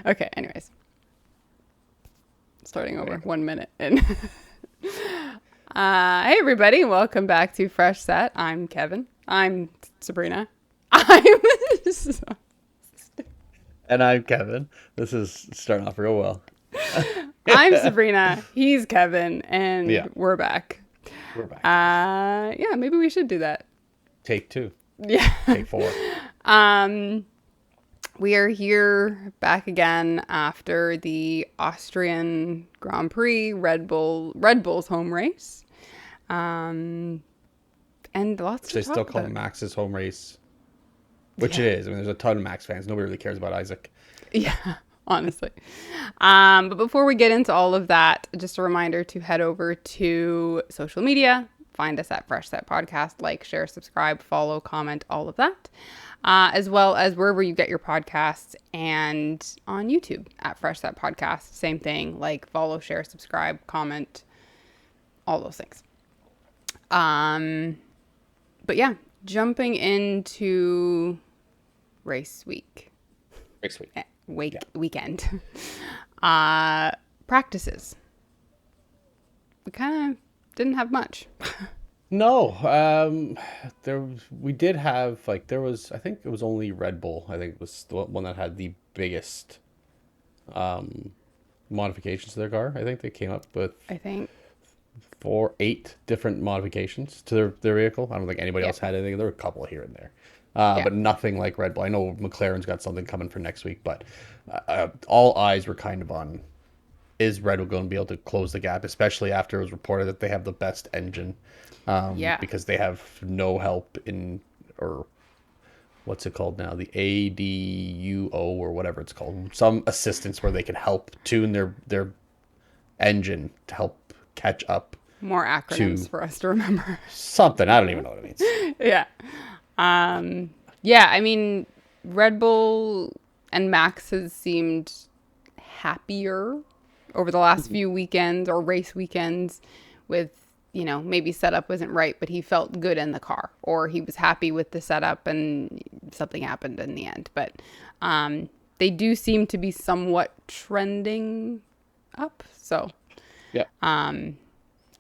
Okay, anyways. Starting over 1 minute in. Hey everybody, welcome back to Fresh Set. I'm Kevin. I'm Sabrina. And I'm Kevin. This is starting off real well. I'm Sabrina. He's Kevin, and Yeah. we're back. We're back. Yeah, maybe we should do that. Take 2. Yeah. Take 4. We are here back again after the Austrian Grand Prix, Red Bull's home race. And lots They to talk still call about. Max's home race, which it is. I mean, there's a ton of Max fans. Nobody really cares about Isaac. Yeah, honestly. But before we get into all of that, just a reminder to head over to social media. Find us at Fresh Set Podcast. Like, share, subscribe, follow, comment, all of that. As well as wherever you get your podcasts and on YouTube at Fresh Set Podcast. Same thing. Like, follow, share, subscribe, comment, all those things. But yeah, jumping into race week. Next week. Weekend. Practices. We kind of didn't have much. No. We did have, I think it was only Red Bull. I think it was the one that had the biggest modifications to their car. I think they came up with I think 8 different modifications to their vehicle. I don't think anybody else had anything. There were a couple here and there. But nothing like Red Bull. I know McLaren's got something coming for next week, but all eyes were kind of on, is Red Bull going to be able to close the gap, especially after it was reported that they have the best engine, because they have no help in, or what's it called now? The ADUO or whatever it's called. Some assistance where they can help tune their engine to help catch up. more acronyms for us to remember. Something. I don't even know what it means. Yeah. Yeah, I mean, Red Bull and Max has seemed happier over the last few weekends or race weekends with, maybe setup wasn't right, but he felt good in the car, or he was happy with the setup and something happened in the end. But they do seem to be somewhat trending up. So, Yeah.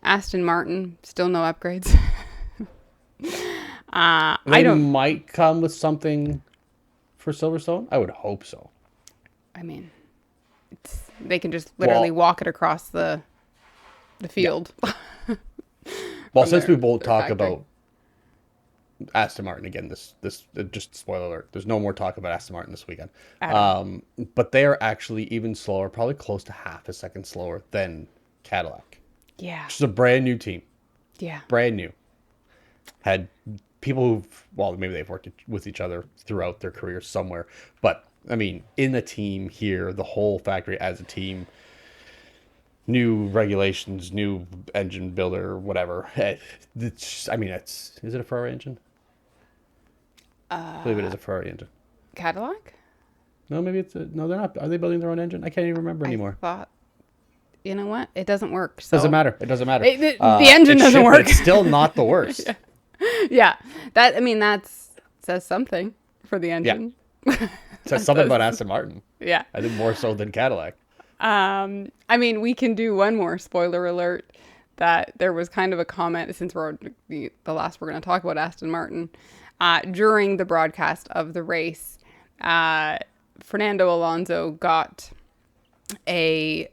Aston Martin, still no upgrades. They might come with something for Silverstone. I would hope so. I mean, they can just literally walk it across the field. Well, since we both talk about Aston Martin again, this just spoiler alert. There's no more talk about Aston Martin this weekend. But they are actually even slower, probably close to half a second slower than Cadillac. Yeah. Which is a brand new team. Yeah. Brand new. Had people maybe they've worked with each other throughout their career somewhere. But, I mean, in the team here, the whole factory as a team, new regulations, new engine builder, whatever. Is it a Ferrari engine? I believe it is a Ferrari engine. Cadillac? No, maybe no, they're not. Are they building their own engine? I can't even remember anymore. I thought, you know what? It doesn't work. So. Doesn't matter. It doesn't matter. The engine doesn't work. But it's still not the worst. Yeah. That says something for the engine. Yeah. It says something about Aston Martin. Yeah. I think more so than Cadillac. We can do one more spoiler alert, that there was kind of a comment, since we're the last we're going to talk about Aston Martin, during the broadcast of the race. Fernando Alonso got an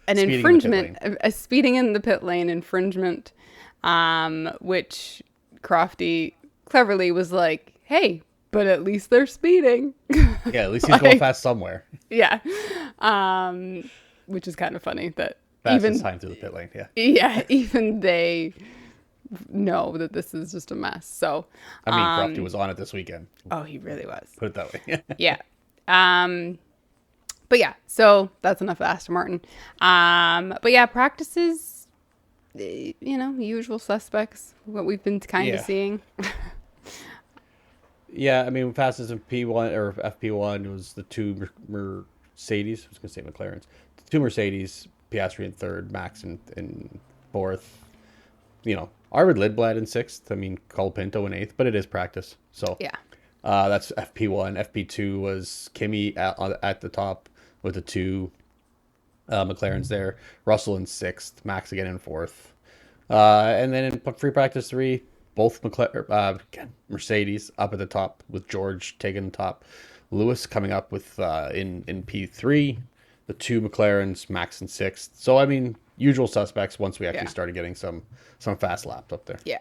infringement, a speeding in the pit lane infringement, which Crofty cleverly was like, hey, but at least they're speeding. Yeah, at least he's going fast somewhere. Yeah. Which is kind of funny that fastest time through the pit lane, yeah. Yeah, even they know that this is just a mess. So Crofty was on it this weekend. Oh, he really was. Put it that way. Yeah. But yeah, so that's enough of Aston Martin. But yeah, practices, usual suspects, what we've been kind of seeing. Yeah, I mean, fastest in P1 or FP1 was the two Mercedes. I was going to say McLarens. The two Mercedes, Piastri in third, Max in fourth. Arvid Lidblad in sixth. I mean, Colapinto in eighth, but it is practice. So Yeah. that's FP1. FP2 was Kimi at the top with the two McLarens there. Russell in sixth, Max again in fourth. And then in free practice three, both again, Mercedes up at the top with George taking the top. Lewis coming up with in P3, the two McLarens, Max in sixth. So I mean, usual suspects once we actually Yeah. started getting some fast laps up there. Yeah.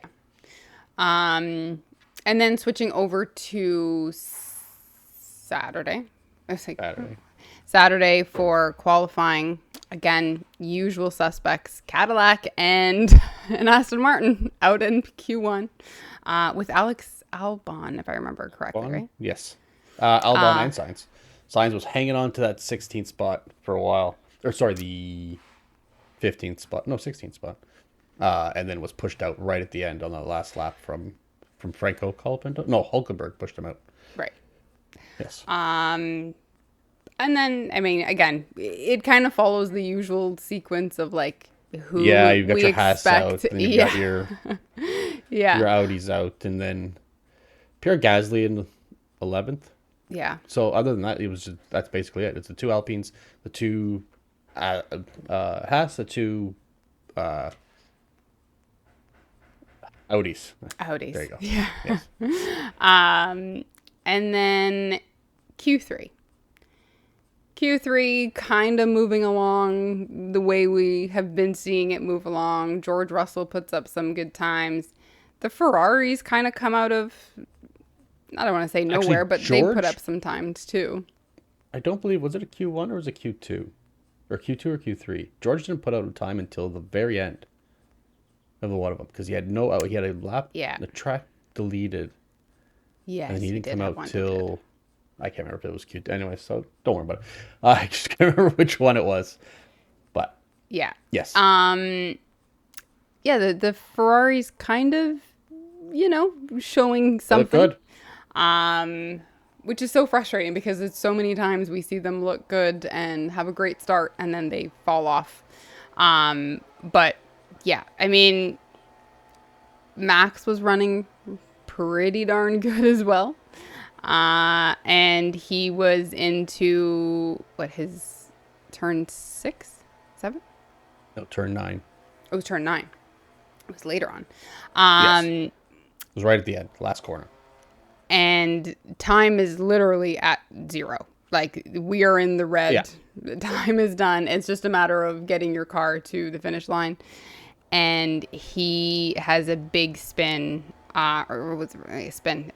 And then switching over to Saturday. I was like, Saturday. Saturday for qualifying. Again, usual suspects, Cadillac and an Aston Martin out in Q1 with Alex Albon, if I remember correctly, right? Yes. Albon and Sainz. Sainz was hanging on to that 16th spot for a while. Or sorry, the 15th spot. No, 16th spot. And then was pushed out right at the end on the last lap from Franco Colapinto. No, Hulkenberg pushed him out. Right. Yes. And then, I mean, again, it kind of follows the usual sequence of like who you've got we your Haas out, expect. then you've got your Yeah. your Audis out, and then Pierre Gasly in 11th. Yeah. So other than that, that's basically it. It's the two Alpines, the two Haas, the two Audis. Audis. There you go. Yeah. Yes. And then Q3. Q3 kind of moving along the way we have been seeing it move along. George Russell puts up some good times. The Ferraris kind of come out of, I don't want to say nowhere, Actually, but they put up some times too. I don't believe, was it a Q1 or was it Q2? Or Q2 or Q3? George didn't put out a time until the very end of one of them because he had he had a lap, the track deleted. Yes, and he didn't come out one till, I can't remember if it was Q2. Anyway, so don't worry about it. I just can't remember which one it was. But yeah. yes. Yeah, the Ferraris kind of, showing something. They look good. Which is so frustrating because it's so many times we see them look good and have a great start and then they fall off. But yeah, I mean, Max was running pretty darn good as well. And he was into his turn 6, 7? No, turn 9. It was turn 9. It was later on. Yes. It was right at the end, last corner. And time is literally at 0. Like, we are in the red. Yeah. The time is done. It's just a matter of getting your car to the finish line. And he has a big spin, or was it really a spin?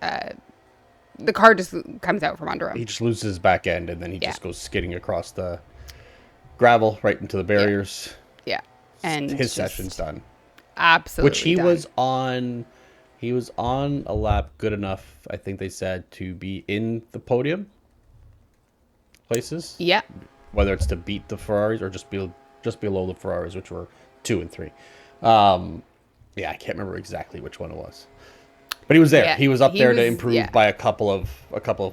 The car just comes out from under him. He just loses his back end, and then he just goes skidding across the gravel right into the barriers. Yeah. And his session's done. Absolutely. Which he was on. He was on a lap good enough, I think they said, to be in the podium places. Yeah. Whether it's to beat the Ferraris or just below the Ferraris, which were 2 and 3. Yeah, I can't remember exactly which one it was, but he was there. Yeah, he was up there to improve by a couple of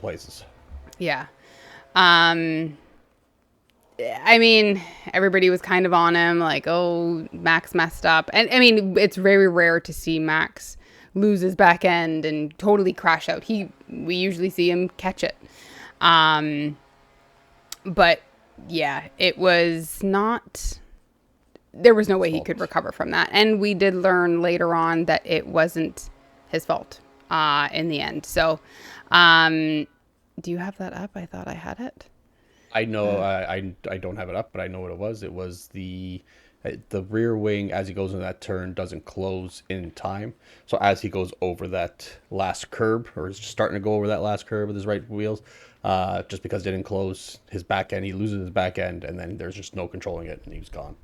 places. Yeah. I mean, everybody was kind of on him, like, oh, Max messed up, and I mean, it's very rare to see Max lose his back end and totally crash out. We usually see him catch it. But yeah, it was not. There was no way he could recover from that. And we did learn later on that it wasn't his fault in the end. So, do you have that up? I thought I had it. I know I don't have it up, but I know what it was. It was the rear wing as he goes into that turn doesn't close in time. So as he goes over that last curb, or is starting to go over that last curb with his right wheels, just because it didn't close his back end, he loses his back end, and then there's just no controlling it, and he was gone.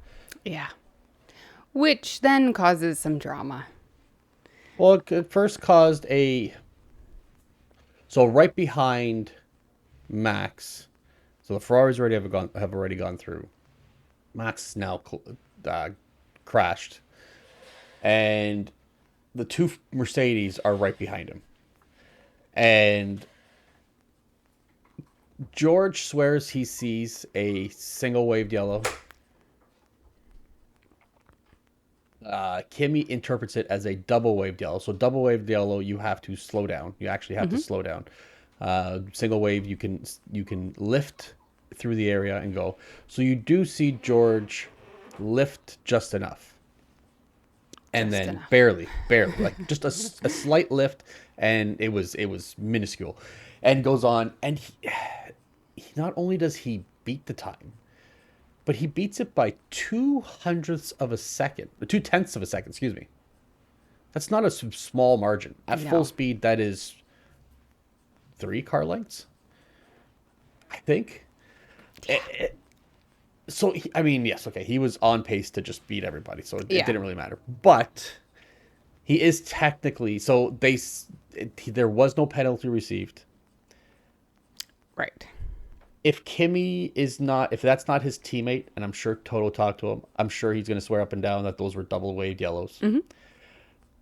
Yeah. Which then causes some drama. Well, it first caused so right behind Max, so the Ferraris have already gone through. Max now crashed, and the two Mercedes are right behind him. And George swears he sees a single waved yellow. Kimmy interprets it as a double waved yellow. So double waved yellow, you have to slow down. You actually have to slow down. Single wave, you can lift through the area and go. So you do see George lift just enough, and Just then enough. barely, like just a slight lift, and it was minuscule, and goes on, and he not only does he beat the time, but he beats it by 2/100ths of a second, 2/10ths of a second, excuse me. That's not a small margin. At full No. speed, that is 3 car lengths, I think. So, I mean, yes, okay, he was on pace to just beat everybody, so it Yeah. didn't really matter. But he is technically, so there was no penalty received. Right. If if that's not his teammate, and I'm sure Toto talked to him, I'm sure he's going to swear up and down that those were double waved yellows.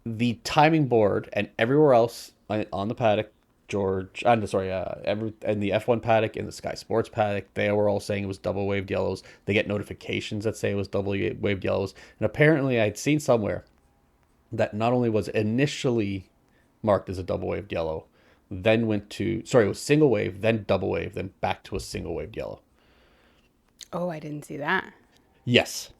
The timing board and everywhere else on the paddock, I'm sorry, in the F1 paddock, in the Sky Sports paddock, they were all saying it was double waved yellows. They get notifications that say it was double waved yellows. And apparently I'd seen somewhere that not only was initially marked as a double waved yellow, then it was single wave, then double wave, then back to a single waved yellow. Oh, I didn't see that. Yes.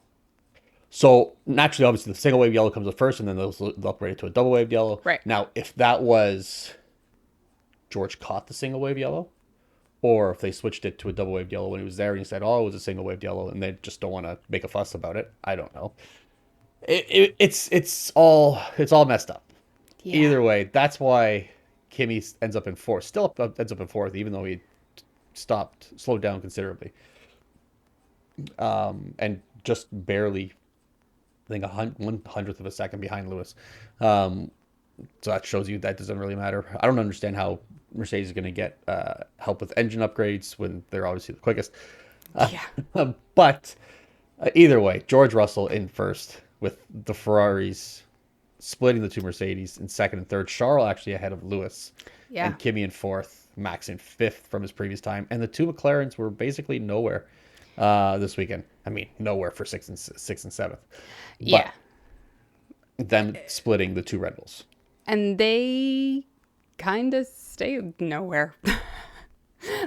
So naturally, obviously, the single wave yellow comes up first, and then they'll upgrade it to a double wave yellow. Right. Now, if that was George caught the single wave yellow, or if they switched it to a double wave yellow when he was there and he said, "Oh, it was a single wave yellow," and they just don't want to make a fuss about it, I don't know. It's all messed up. Yeah. Either way, that's why Kimmy ends up in fourth. Still ends up in fourth, even though he slowed down considerably, and just barely, I think, 1/100th of a second behind Lewis. So that shows you that doesn't really matter. I don't understand how Mercedes is going to get help with engine upgrades when they're obviously the quickest. Yeah. But either way, George Russell in first with the Ferraris splitting the two Mercedes in second and third. Charles actually ahead of Lewis. Yeah. And Kimi in fourth, Max in fifth from his previous time. And the two McLarens were basically nowhere this weekend. I mean, nowhere for sixth and seventh. Yeah. But them splitting the two Red Bulls. And they kind of stay nowhere.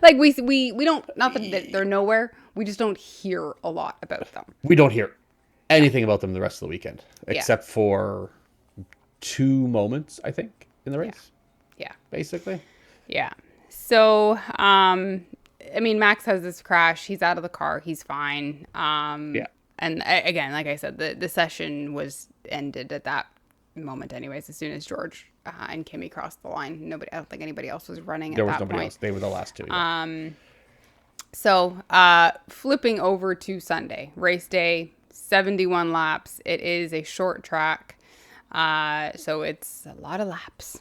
Like we don't, not that they're nowhere. We just don't hear a lot about them. We don't hear anything about them the rest of the weekend, except for 2 moments, I think, in the race. Yeah. Basically. Yeah. So, I mean, Max has this crash. He's out of the car. He's fine. Yeah. And again, like I said, the session was ended at that moment anyways, as soon as George and Kimmy crossed the line. I don't think anybody else was running at that point. There was nobody else. They were the last two. Yeah. So, flipping over to Sunday, race day, 71 laps. It is a short track. So it's a lot of laps.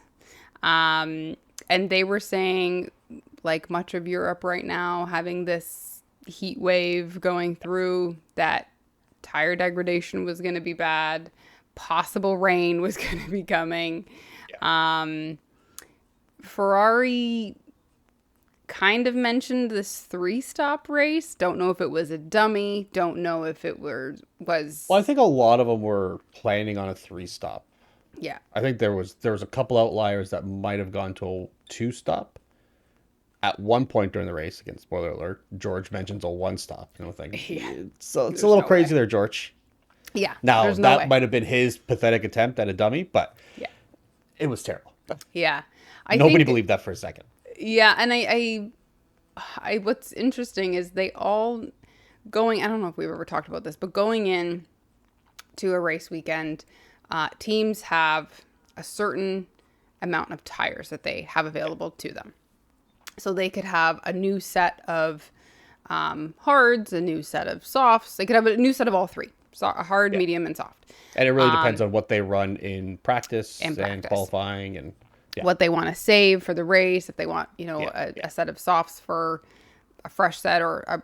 And they were saying, like much of Europe right now, having this heat wave going through, that tire degradation was going to be bad. Possible rain was going to be coming. Yeah. Ferrari kind of mentioned this 3-stop race. Don't know if it was a dummy. Don't know if it was. Well, I think a lot of them were planning on a 3-stop. Yeah. I think there was a couple outliers that might have gone to a 2-stop. At one point during the race, again, spoiler alert, George mentions a 1-stop. Yeah. So it's a little crazy there, George. Yeah. Now, that might have been his pathetic attempt at a dummy, but yeah, it was terrible. Yeah. Nobody believed that for a second. Yeah, and I what's interesting is they all I don't know if we've ever talked about this, but going in to a race weekend, teams have a certain amount of tires that they have available to them. So they could have a new set of hards, a new set of softs. They could have a new set of all three. So hard, medium, and soft. And it really depends on what they run in practice and qualifying and what they want to save for the race. If they want, a set of softs for a fresh set or a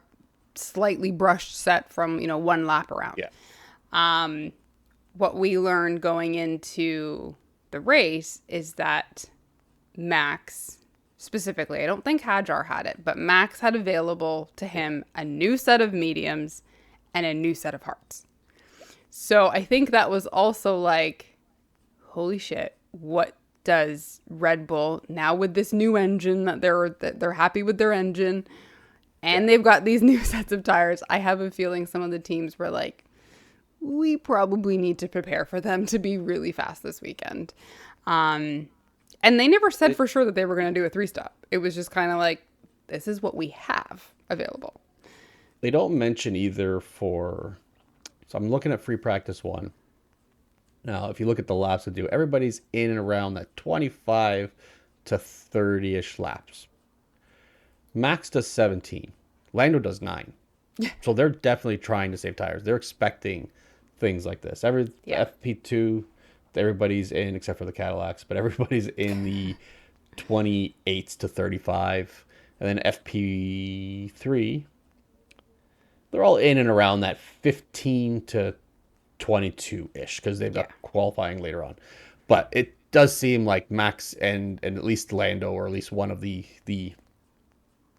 slightly brushed set from, one lap around. Yeah. What we learned going into the race is that Max specifically, I don't think Hajar had it, but Max had available to him a new set of mediums and a new set of hards. So I think that was also like, holy shit, what does Red Bull now with this new engine that they're happy with their engine and they've got these new sets of tires. I have a feeling some of the teams were like, we probably need to prepare for them to be really fast this weekend. And they never said for sure that they were going to do a 3-stop. It was just kind of like, this is what we have available. They don't mention either for... So I'm looking at free practice 1. Now, if you look at the laps to do, everybody's in and around that 25 to 30-ish laps. Max does 17. Lando does 9. So they're definitely trying to save tires. They're expecting things like this. FP2, everybody's in, except for the Cadillacs, but everybody's in the 28s to 35. And then FP3, they're all in and around that 15 to 22-ish because they've got qualifying later on. But it does seem like Max and at least Lando, or at least one of the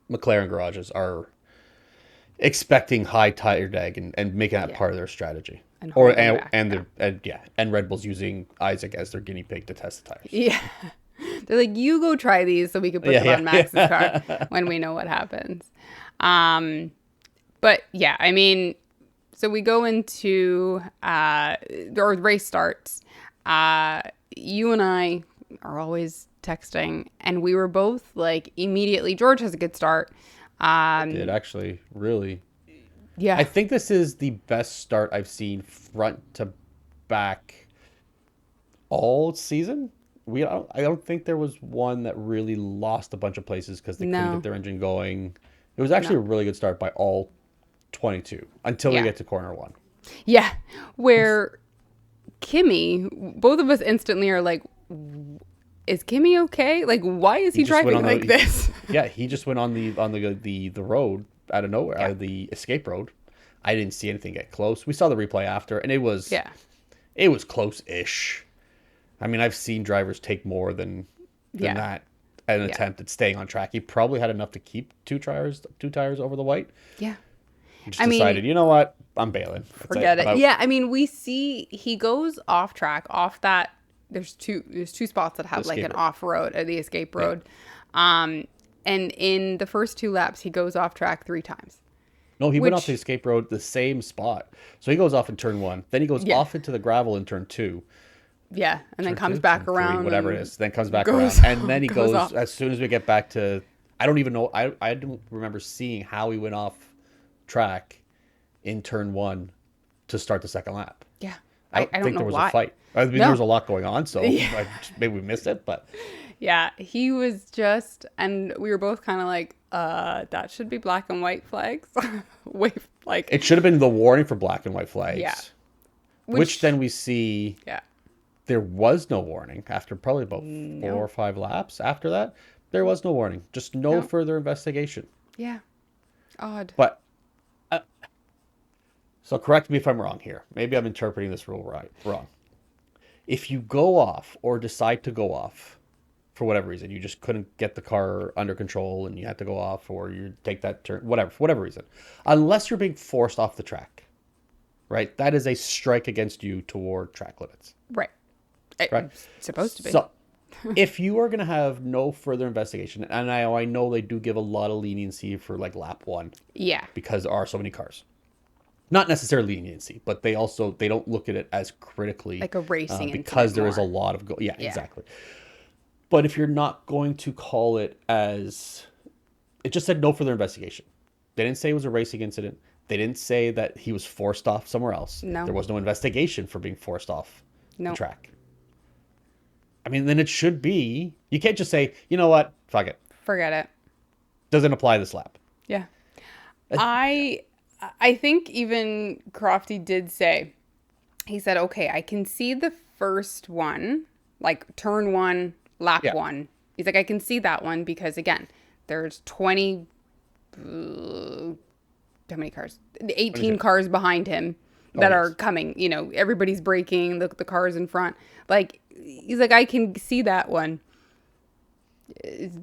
McLaren garages, are expecting high tire drag and making that part of their strategy. And Red Bull's using Isaac as their guinea pig to test the tires. Yeah. They're like, you go try these so we can put them on Max's car when we know what happens. But yeah, I mean, so we go into, or the race starts. You and I are always texting, and we were both like, immediately, George has a good start. It did, actually, really. Yeah. I think this is the best start I've seen front to back all season. I don't think there was one that really lost a bunch of places because they couldn't get their engine going. It was actually a really good start by all 22 until we get to corner 1. Yeah, where Kimi, both of us instantly are like, is Kimi okay? Like, why is he driving like this? Yeah, he just went on the road out of nowhere, out of the escape road. I didn't see anything get close. We saw the replay after, and it was close-ish. I mean, I've seen drivers take more than that at an attempt at staying on track. He probably had enough to keep two tires over the white. Yeah. He just decided, you know what? I'm bailing. Forget it. Yeah, I mean, we see he goes off track, off that. There's two spots that have like an off road, or the escape road. Yeah. And in the first 2 laps, he goes off track 3 times. No, he went off the escape road, the same spot. So he goes off in turn 1. Then he goes off into the gravel in turn 2. Yeah, and then comes back around. 3, whatever it is. Then comes back around. And then he goes as soon as we get back to... I don't even know. I don't remember seeing how he went off track in turn 1 to start the second lap. Yeah. I don't think there was a fight. I mean, there was a lot going on, so maybe we missed it, but... Yeah, he was just... And we were both kind of like, that should be black and white flags. It should have been the warning for black and white flags. Yeah. Which then we see... Yeah. There was no warning after probably about 4 or 5 laps. After that, there was no warning. Just no further investigation. Yeah. Odd. But... so correct me if I'm wrong here. Maybe I'm interpreting this rule wrong. If you go off or decide to go off for whatever reason, you just couldn't get the car under control and you had to go off, or you take that turn, for whatever reason, unless you're being forced off the track, right? That is a strike against you toward track limits. Right. Right. It's supposed to be. So if you are going to have no further investigation, and I know they do give a lot of leniency for like lap 1. Yeah. Because there are so many cars. Not necessarily leniency, but they don't look at it as critically like a racing because there is a lot of exactly. But if you're not going to call it as, it just said no further investigation. They didn't say it was a racing incident. They didn't say that he was forced off somewhere else. No. There was no investigation for being forced off the track. I mean, then it should be, you can't just say, you know what, fuck it. Forget it. Doesn't apply this lap. Yeah. I think even Crofty did say, he said, okay, I can see the first one, like turn 1, lap 1. He's like, I can see that one because, again, there's 20, how many cars? 18 cars behind him that are coming. You know, everybody's braking, the cars in front. Like, he's like, I can see that one.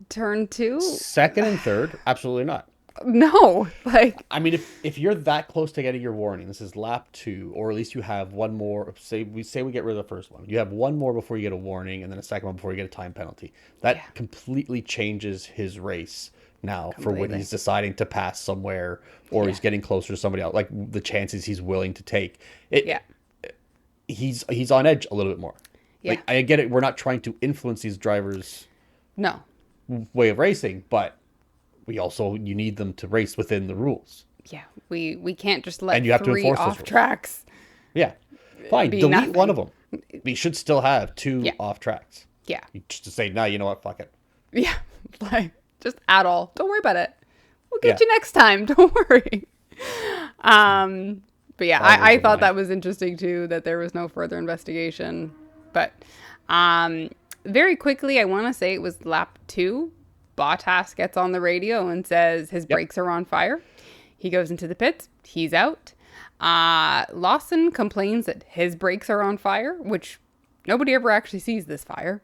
Turn 2? Second and third, absolutely not. No, like I mean, if you're that close to getting your warning, this is lap 2, or at least you have one more. Say we get rid of the first one. You have one more before you get a warning, and then a second one before you get a time penalty. That yeah, completely changes his race now for when completely. he's deciding to pass somewhere or Yeah, he's getting closer to somebody else. Like the chances he's willing to take. It yeah, he's on edge a little bit more. yeah. Like I get it, we're not trying to influence these drivers' No, way of racing, but you need them to race within the rules. yeah. We can't just let And you have to 3 enforce those off rules. tracks Yeah. Fine. be Delete one of nothing. them. We should still have 2 Yeah, off tracks. yeah, Just to say, no, you know what? Fuck it. yeah. Like just at all. Don't worry about it. We'll Yeah. get you next time. Don't worry. But yeah, Always I a thought line. that was interesting too, that there was no further investigation. But very quickly, I want to say it was lap 2. Bottas gets on the radio and says his Yep. brakes are on fire. He goes into the pits. He's out. Lawson complains that his brakes are on fire, which nobody ever actually sees this fire.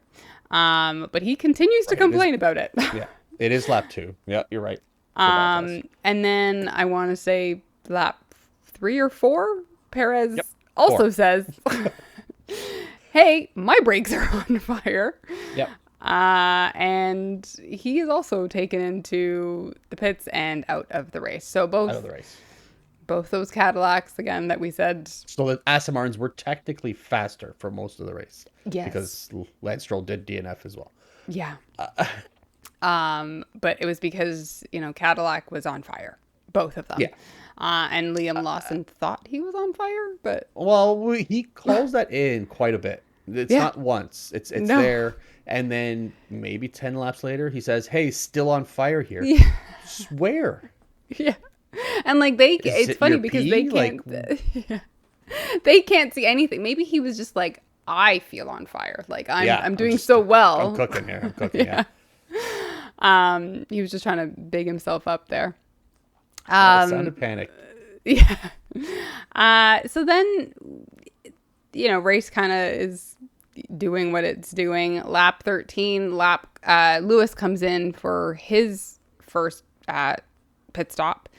But he continues to Right, it is- complain about it. Yeah. It is lap 2. Yeah, you're right. For Bottas. And then I want to say lap 3 or 4, Perez Yep, also 4. says, hey, my brakes are on fire. Yep. And he is also taken into the pits and out of the race. So Out of the race. both those Cadillacs, again, that we said, So the Aston Martins were technically faster for most of the race. Yes. Because Lance Stroll did DNF as well. yeah. But it was because, Cadillac was on fire. Both of them. Yeah. And Liam Lawson thought he was on fire, but Well, he calls that in quite a bit. It's Yeah. not once. It's No. there. And then maybe 10 laps later, he says, hey, still on fire here. yeah. Swear. Yeah. And like it's it funny your because pee? they can't yeah. They can't see anything. Maybe he was just like, I feel on fire. Like I'm doing so well. I'm cooking here. I'm cooking. Yeah. He was just trying to big himself up there. It sounded panicked. Yeah. So then race kind of is doing what it's doing. Lap 13, Lewis comes in for his first pit stop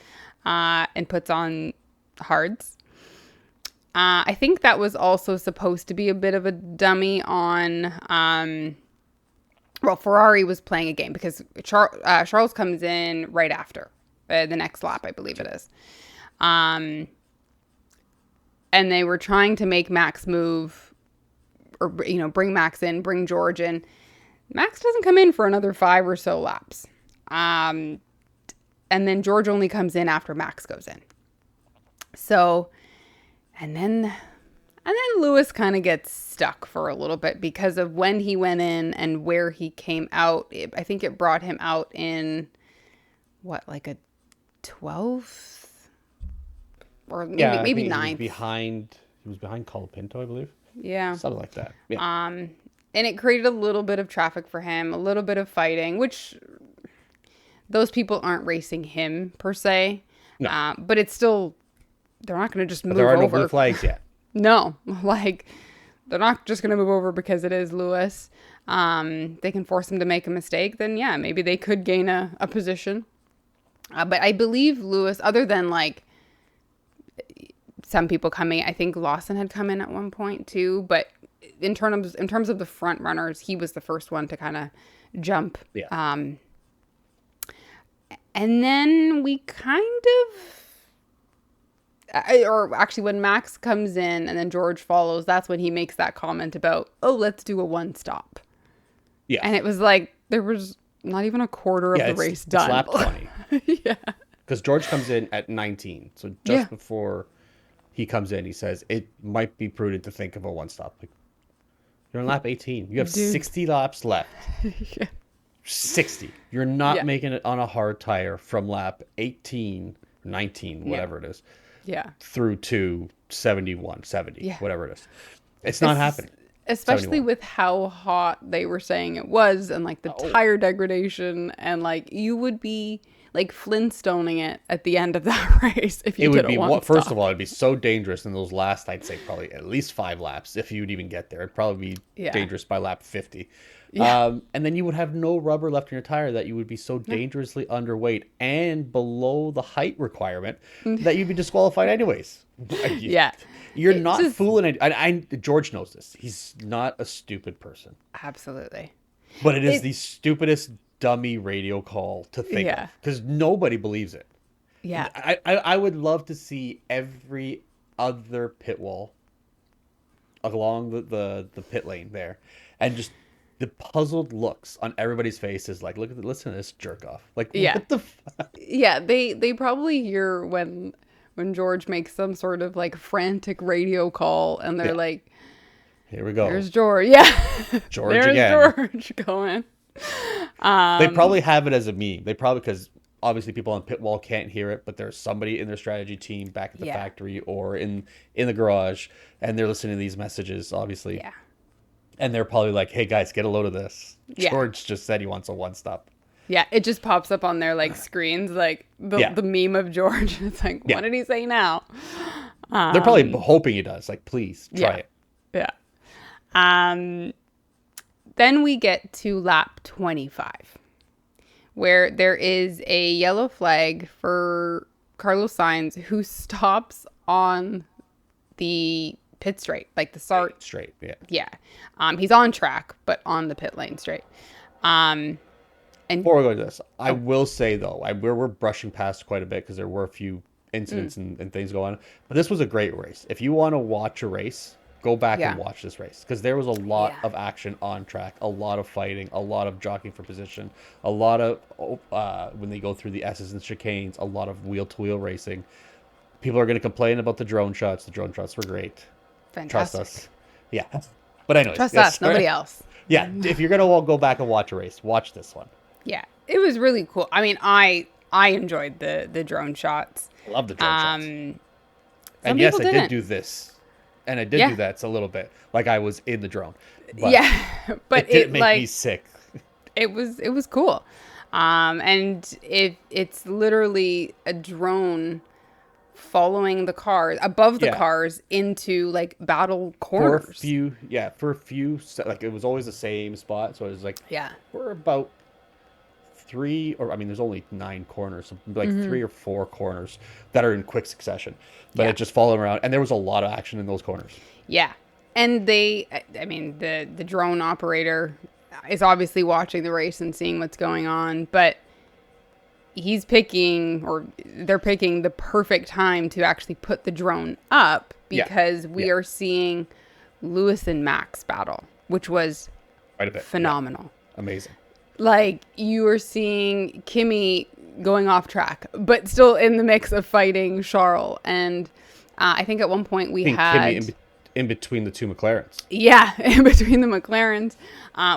and puts on hards. I think that was also supposed to be a bit of a dummy on Ferrari was playing a game because Charles comes in right after the next lap, I believe it is. And they were trying to make Max move or, bring Max in, bring George in. Max doesn't come in for another 5 or so laps. And then George only comes in after Max goes in. So, and then Lewis kind of gets stuck for a little bit because of when he went in and where he came out. I think it brought him out in like a 12th or maybe He 9th. was behind Colapinto, I believe. Yeah. Something like that. Yeah. And it created a little bit of traffic for him, a little bit of fighting, which those people aren't racing him per se. No. But it's still, they're not going to just move There are no over. blue flags yet. No, like they're not just going to move over because it is Lewis. They can force him to make a mistake. Then yeah, maybe they could gain a position. But I believe Lewis, other than like some people coming, I think Lawson had come in at one point too. But in terms of the front runners, he was the first one to kind of jump. Yeah. And then we kind of, or actually when Max comes in and then George follows, that's when he makes that comment about, oh, let's do a one stop. Yeah. And it was like, there was not even a quarter of the race done. It's lap 20. Yeah. Because George comes in at 19. So just before he comes in, he says, it might be prudent to think of a one stop. Like, you're on lap 18. You have 60 laps left. Yeah. 60. You're not making it on a hard tire from lap 18, 19, whatever it is, through to 71, 70, whatever it is. It's not happening. Especially 71. with how hot they were saying it was and like the tire degradation and like you would be like Flintstoning it at the end of that race if you did a one stop. First of all, it'd be so dangerous in those last, I'd say probably at least 5 laps if you'd even get there. It'd probably be dangerous by lap 50. Yeah. And then you would have no rubber left in your tire that you would be so No. dangerously underweight and below the height requirement that you'd be disqualified anyways. Yeah. You're It not just fooling it. George knows this. He's not a stupid person. absolutely. But it is It the stupidest dummy radio call to think yeah. of because nobody believes it. Yeah. I would love to see every other pit wall along the pit lane there, and just the puzzled looks on everybody's faces. Like, listen to this jerk off. Like, Yeah. what the fuck? Yeah, they probably hear when George makes some sort of like frantic radio call and they're Yeah, like, here we go, there's George. Yeah. George There's again. George going. They probably have it as a meme. They probably, because obviously people on pit wall can't hear it, but there's somebody in their strategy team back at the Yeah. factory or in the garage, and they're listening to these messages, obviously. Yeah. And they're probably like, "Hey guys, get a load of this. Yeah. George just said he wants a one stop." Yeah, it just pops up on their like screens, like the meme of George. It's like, Yeah. what did he say now? They're probably hoping he does. Like, please try it. Yeah. Then we get to lap 25, where there is a yellow flag for Carlos Sainz, who stops on the pit straight, like the start. Straight, yeah. Yeah. He's on track, but on the pit lane straight. And Before we go to this, I will say though, we're brushing past quite a bit because there were a few incidents and things going on. But this was a great race. If you want to watch a race, go back and watch this race because there was a lot of action on track, a lot of fighting, a lot of jockeying for position, a lot of when they go through the S's and chicanes, a lot of wheel-to-wheel racing. People are going to complain about the drone shots. The drone shots were great. fantastic. Trust us. Yeah. But anyways, Trust us, nobody else. Yeah, if you're gonna go back and watch a race, watch this one. Yeah, it was really cool. I mean, I enjoyed the drone shots. I love the drone shots. Some And yes, people I didn't. did do this, and I did do that a little bit, like I was in the drone. But Yeah, but it did make like me sick. it was cool. And it's literally a drone following the cars above the cars into like battle corners. For a few, like it was always the same spot. So it was like, we're about there's only 9 corners, so like 3 or 4 corners that are in quick succession, but it just followed around, and there was a lot of action in those corners. Yeah, and the drone operator is obviously watching the race and seeing what's going on, but they're picking the perfect time to actually put the drone up because we are seeing Lewis and Max battle, which was quite a bit phenomenal. Yeah. Amazing. Like you were seeing Kimi going off track, but still in the mix of fighting Charles. And I think at one point we had Kimi in between the 2 McLarens. Yeah, in between the McLarens,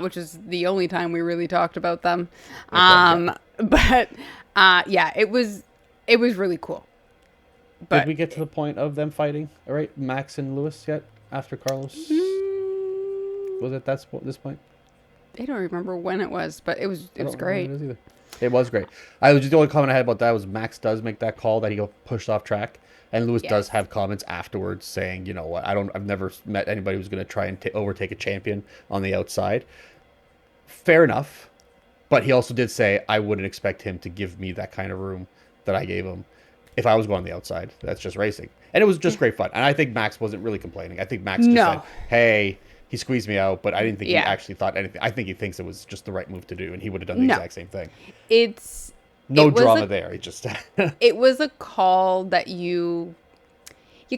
which is the only time we really talked about them. But it was really cool. But did we get to the point of them fighting? All right, Max and Lewis yet after Carlos? Was it this point? I don't remember when it was, but it was great. It was great. The only comment I had about that was Max does make that call that he got pushed off track, and Lewis does have comments afterwards saying, you know what, I've never met anybody who's going to try and overtake a champion on the outside. Fair enough, but he also did say I wouldn't expect him to give me that kind of room that I gave him if I was going on the outside. That's just racing, and it was just great fun. And I think Max wasn't really complaining. I think Max just said, "Hey." He squeezed me out, but I didn't think he actually thought anything. I think he thinks it was just the right move to do, and he would have done the exact same thing. No drama there. It just it was a call that you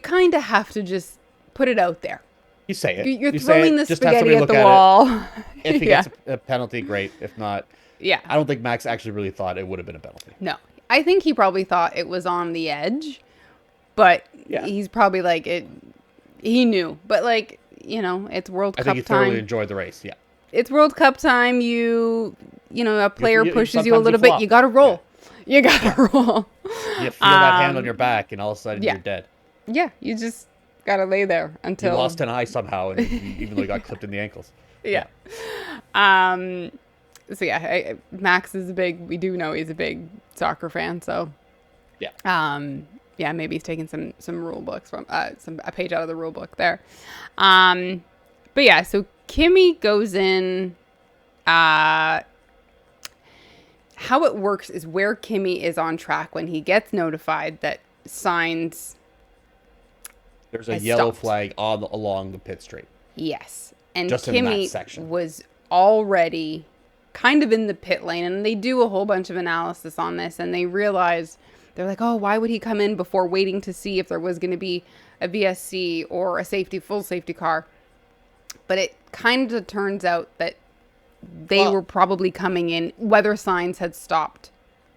kind of have to just put it out there. You say it. You're throwing the spaghetti at the wall. wall. If he gets a penalty, great. If not, I don't think Max actually really thought it would have been a penalty. No, I think he probably thought it was on the edge, but he's probably like it. He knew, but like. It's World Cup time. I think he thoroughly enjoyed the race, It's World Cup time. A player pushes you a little bit. You got to roll. Yeah. You got to roll. You feel that hand on your back, and all of a sudden you're dead. Yeah, you just got to lay there until... You lost an eye somehow, and even though you got clipped in the ankles. Yeah. Max is we do know he's a big soccer fan, so... Yeah. Maybe he's taking some rule books from a page out of the rule book there. So Kimi goes in How it works is where Kimi is on track when he gets notified that Sainz There's a has yellow stopped. flag along the pit straight. Yes. And Just in that Kimi section. was already kind of in the pit lane, and they do a whole bunch of analysis on this, and they realize, they're like, oh, why would he come in before waiting to see if there was going to be a VSC or a full safety car? But it kind of turns out that they were probably coming in whether Sainz had stopped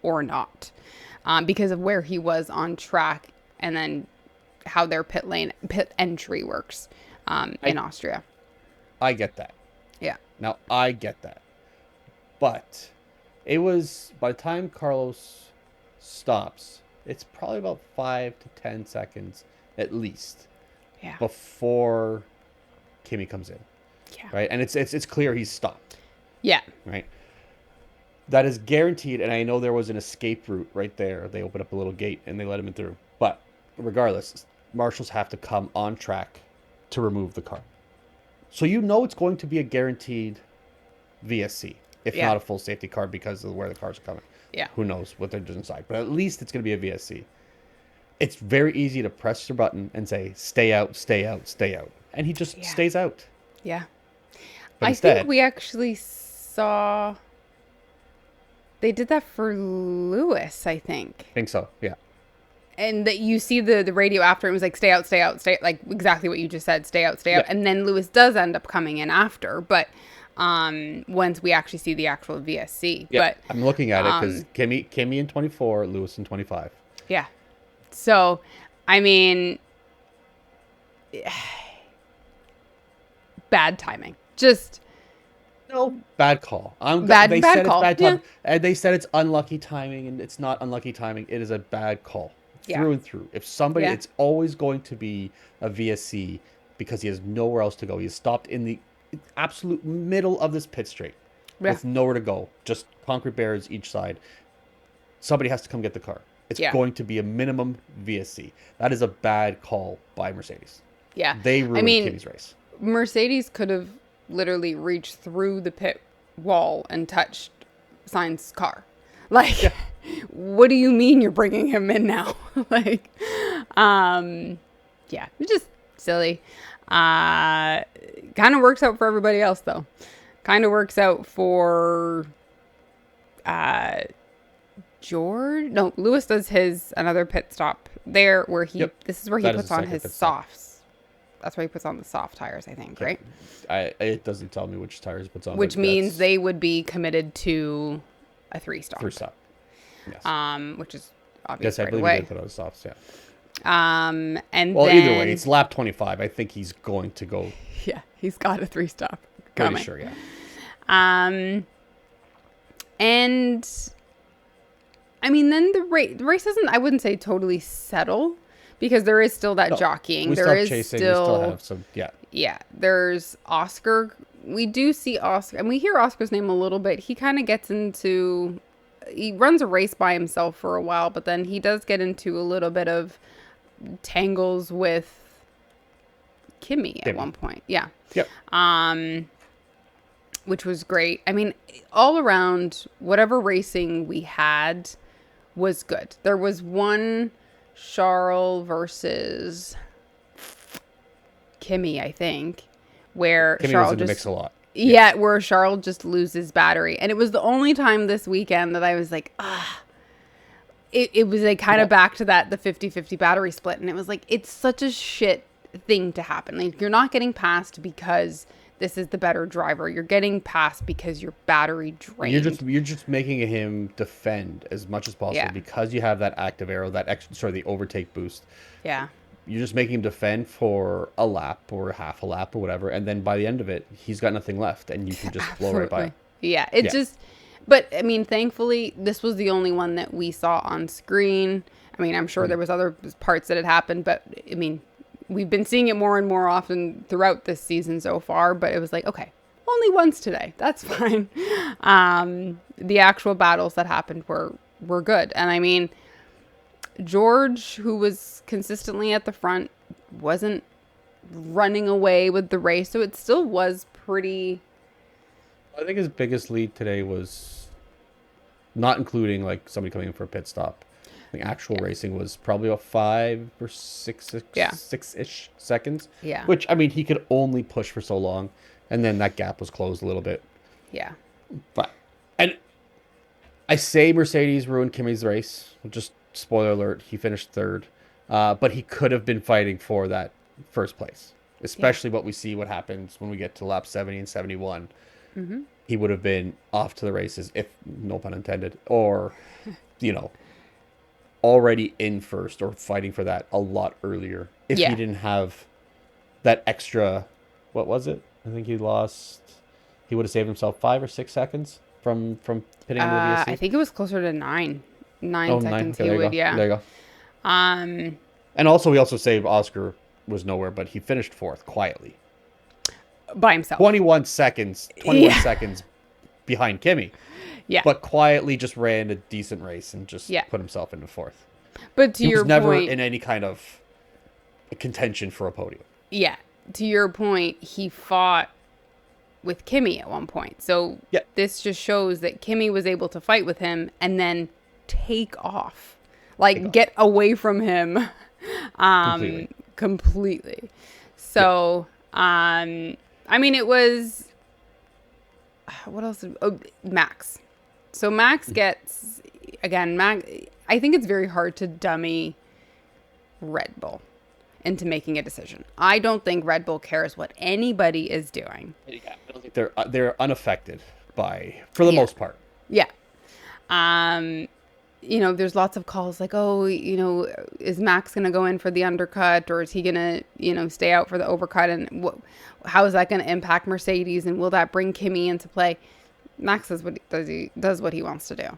or not, because of where he was on track, and then how their pit entry works in Austria. I get that. Yeah. Now, I get that. But it was, by the time Carlos stops, it's probably about 5 to 10 seconds at least before Kimi comes in. Yeah. Right? And it's clear he's stopped. Yeah. Right? That is guaranteed, and I know there was an escape route right there. They opened up a little gate and they let him in through. But regardless, marshals have to come on track to remove the car. So you know it's going to be a guaranteed VSC, if not a full safety car because of where the cars are coming. Yeah. Who knows what they're doing inside. But at least it's going to be a VSC. It's very easy to press the button and say, stay out, stay out, stay out. And he just stays out. Yeah. But I think we actually saw... They did that for Lewis, I think. I think so, yeah. And that you see the radio after, it was like, stay out, stay out, stay, like exactly what you just said, stay out, stay out. And then Lewis does end up coming in after, but once we actually see the actual VSC. Yeah, but I'm looking at it because Kimi in 24, Lewis in 25. Yeah. So, I mean, bad timing. Just... No, bad call. Bad call. It's bad timing. And they said it's unlucky timing, and it's not unlucky timing. It is a bad call through and through. If somebody, it's always going to be a VSC because he has nowhere else to go. He is stopped in the absolute middle of this pit straight with nowhere to go. Just concrete barriers each side. Somebody has to come get the car. It's going to be a minimum VSC. That is a bad call by Mercedes. Yeah. They ruined Kimi's race. Mercedes could have literally reached through the pit wall and touched Sainz's car. Like, what do you mean you're bringing him in now? Like, yeah, it's just silly. Kind of works out for everybody else, though. Kind of works out for George. No, Lewis does another pit stop there where this is where he puts on his softs. That's why he puts on the soft tires, I think, right? It doesn't tell me which tires he puts on. Which means they would be committed to a 3-stop. 3-stop. Yes. Which is obvious right I believe away. he did put on softs, yeah. And well, then, either way, it's lap 25. I think he's going to go. Yeah, he's got a 3-stop coming. Pretty sure, yeah. And I mean, then the race doesn't, I wouldn't say totally settle, because there is still that jockeying. We there is chasing. still, we still have some, yeah. There's Oscar. We do see Oscar, and we hear Oscar's name a little bit. He kind of gets into, he runs a race by himself for a while, but then he does get into a little bit of tangles with Kimi at one point. Yeah. Yep. Which was great. I mean, all around, whatever racing we had was good. There was one Charles versus Kimi, I think, where Kimi Charles was in the mix a lot. Yeah, where Charles just loses battery. And it was the only time this weekend that I was like, it was like kind of back to that, the 50-50 battery split. And it was like, it's such a shit thing to happen. Like, you're not getting passed because this is the better driver. You're getting passed because your battery drained. You're just making him defend as much as possible because you have that active arrow, the overtake boost. Yeah. You're just making him defend for a lap or half a lap or whatever, and then by the end of it, he's got nothing left, and you can just blow right by. Yeah, just. But I mean, thankfully, this was the only one that we saw on screen. I mean, I'm sure there was other parts that had happened, but I mean, we've been seeing it more and more often throughout this season so far. But it was like, okay, only once today. That's fine. The actual battles that happened were good, and I mean, George, who was consistently at the front, wasn't running away with the race, so it still was pretty I think his biggest lead today was not including like somebody coming in for a pit stop. I think actual Yeah. racing was probably about 5 or 6, Yeah. 6-ish seconds, Yeah. which I mean he could only push for so long, and then that gap was closed a little bit. Yeah. But and I say Mercedes ruined Kimi's race. Just spoiler alert, he finished third, but he could have been fighting for that first place. Yeah. Especially what we see what happens when we get to lap 70 and 71. Mm-hmm. He would have been off to the races, if no pun intended, or you know, already in first or fighting for that a lot earlier. If he Yeah. didn't have that extra, what was it? I think he lost. He would have saved himself 5 or 6 seconds from pitting into the I VSC. think it was closer to nine. Oh, Nine nine. seconds Okay, he there you would, go. yeah. There you go. Um, And also, we also saved Oscar was nowhere, but he finished fourth quietly. by himself. 21 seconds. 21 Yeah. seconds behind Kimi, Yeah. but quietly just ran a decent race and just Yeah. put himself into fourth. But to He your was never point, in any kind of contention for a podium. yeah, to your point, he fought with Kimmy at one point. So Yeah. this just shows that Kimmy was able to fight with him and then take off, like Take off. get away from him, Completely. completely. So, I mean, it was what else? Oh, Max. So Max gets again. Max. I think it's very hard to dummy Red Bull into making a decision. I don't think Red Bull cares what anybody is doing. I don't think they're unaffected by, for the most part. Yeah. You know, there's lots of calls like, oh, you know, is Max going to go in for the undercut or is he going to, you know, stay out for the overcut? And how is that going to impact Mercedes? And will that bring Kimi into play? Max does what he wants to do.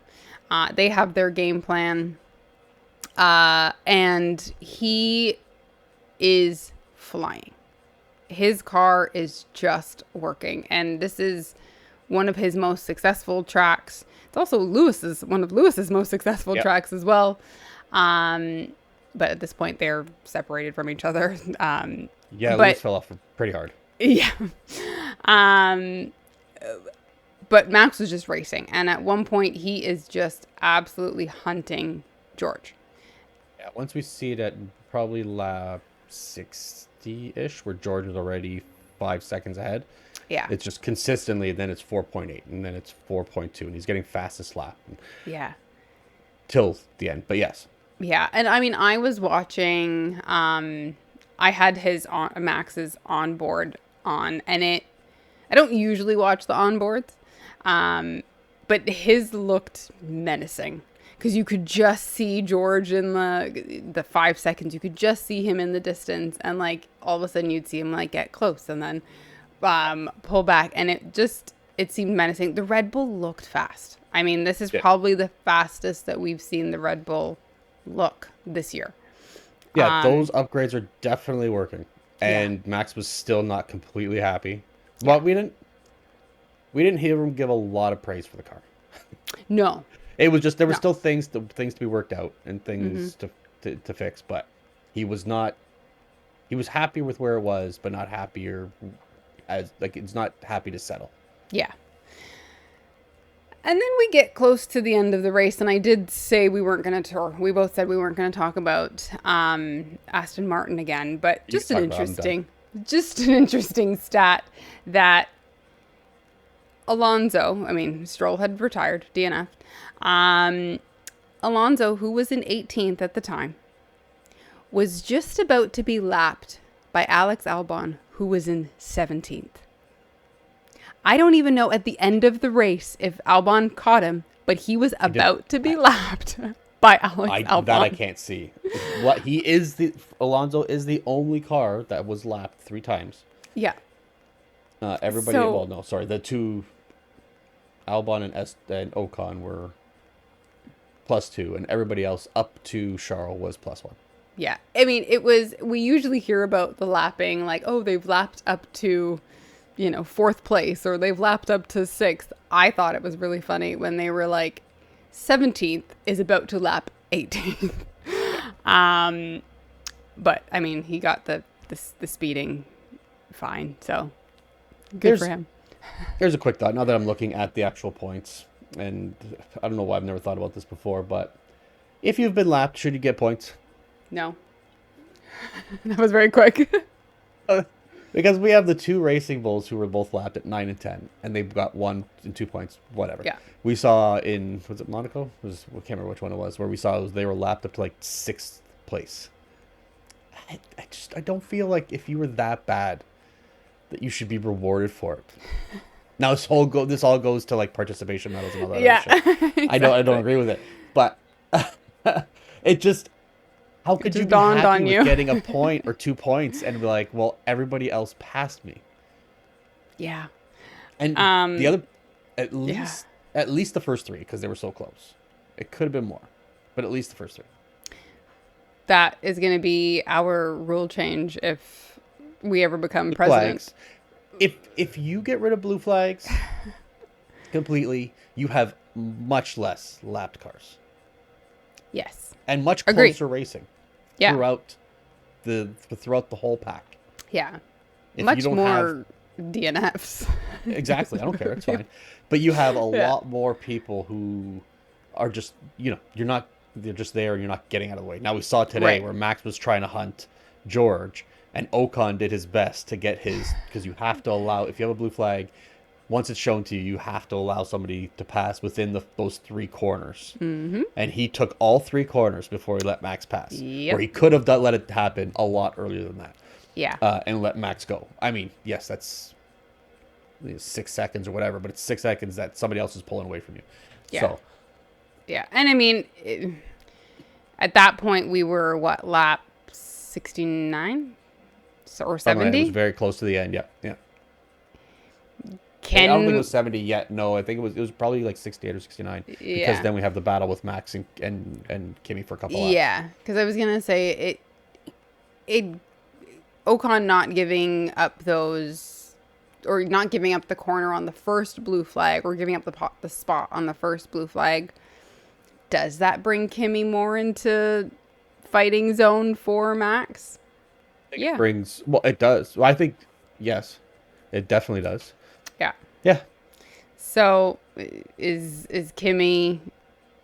They have their game plan. And he is flying. His car is just working. And this is one of his most successful tracks. It's also one of Lewis's most successful tracks as well. But at this point, they're separated from each other. Lewis fell off pretty hard. Yeah. But Max was just racing. And at one point, he is just absolutely hunting George. Yeah, once we see it at probably lap 60-ish, where George was already 5 seconds ahead. Yeah. It's just consistently, then it's 4.8, and then it's 4.2, and he's getting fastest lap. Yeah. Till the end, but yes. Yeah, and I mean, I was watching. I had Max's onboard on, and I don't usually watch the onboards, but his looked menacing because you could just see George in the 5 seconds. You could just see him in the distance, and like all of a sudden you'd see him like get close, and then pull back, and it seemed menacing. The Red Bull looked fast. I mean, this is probably the fastest that we've seen the Red Bull look this year. Yeah, those upgrades are definitely working. And Max was still not completely happy. But we didn't hear him give a lot of praise for the car. No. It was just there were still things to be worked out and things to fix, but he was happy with where it was, but not happier as like it's not happy to settle. Yeah. And then we get close to the end of the race, and I did say we both said we weren't going to talk about Aston Martin again, but just an interesting stat that Stroll had retired, DNF. Alonso, who was in 18th at the time, was just about to be lapped by Alex Albon, who was in 17th. I don't even know at the end of the race if Albon caught him, but he was about to be lapped by Alex Albon. That I can't see. Alonso is the only car that was lapped 3 times. Yeah. The two, Albon and Ocon were +2, and everybody else up to Charles was +1. Yeah. I mean, we usually hear about the lapping, like, oh, they've lapped up to, 4th place, or they've lapped up to 6th. I thought it was really funny when they were like, 17th is about to lap 18th. But I mean, he got the speeding fine, so good for him. Here's a quick thought. Now that I'm looking at the actual points, and I don't know why I've never thought about this before, but if you've been lapped, should you get points? No. That was very quick. Because we have the two Racing Bulls who were both lapped at 9 and 10, and they've got 1 and 2 points, whatever. Yeah. We saw in, was it Monaco? I can't remember which one it was, where we saw they were lapped up to like 6th place. I don't feel like if you were that bad that you should be rewarded for it. Now this all goes to like participation medals and all that other shit. Exactly. I don't agree with it, but it just, how could you be dawned happy on with you. getting a point or 2 points and be like, well, everybody else passed me? Yeah. And the other, at least the first 3, because they were so close. It could have been more, but at least the first 3. That is going to be our rule change if we ever become president. Flags. If you get rid of blue flags completely, you have much less lapped cars. Yes. And much closer racing. Yeah. Throughout the whole pack. Yeah. If much you don't more DNFs. Exactly. I don't care. It's fine. But you have a lot more people who are just, they're just there and you're not getting out of the way. Now we saw today where Max was trying to hunt George and Ocon did his best to get his, because you have to allow, if you have a blue flag, once it's shown to you, you have to allow somebody to pass within those 3 corners. Mm-hmm. And he took all 3 corners before he let Max pass. Yep. Where he could have let it happen a lot earlier than that. Yeah. And let Max go. I mean, yes, that's 6 seconds or whatever, but it's 6 seconds that somebody else is pulling away from you. Yeah. So. Yeah. And I mean, at that point, we were, lap 69? Or 70? It was very close to the end, yeah. I don't think it was 70 yet. No, I think it was probably like 68 or 69. Yeah. Because then we have the battle with Max and Kimi for a couple laps. Yeah, because I was gonna say Ocon not giving up those, or not giving up the corner on the first blue flag, or giving up the spot on the first blue flag. Does that bring Kimi more into fighting zone for Max? Yeah. It does. Well, I think, yes, it definitely does. Yeah. Yeah. So is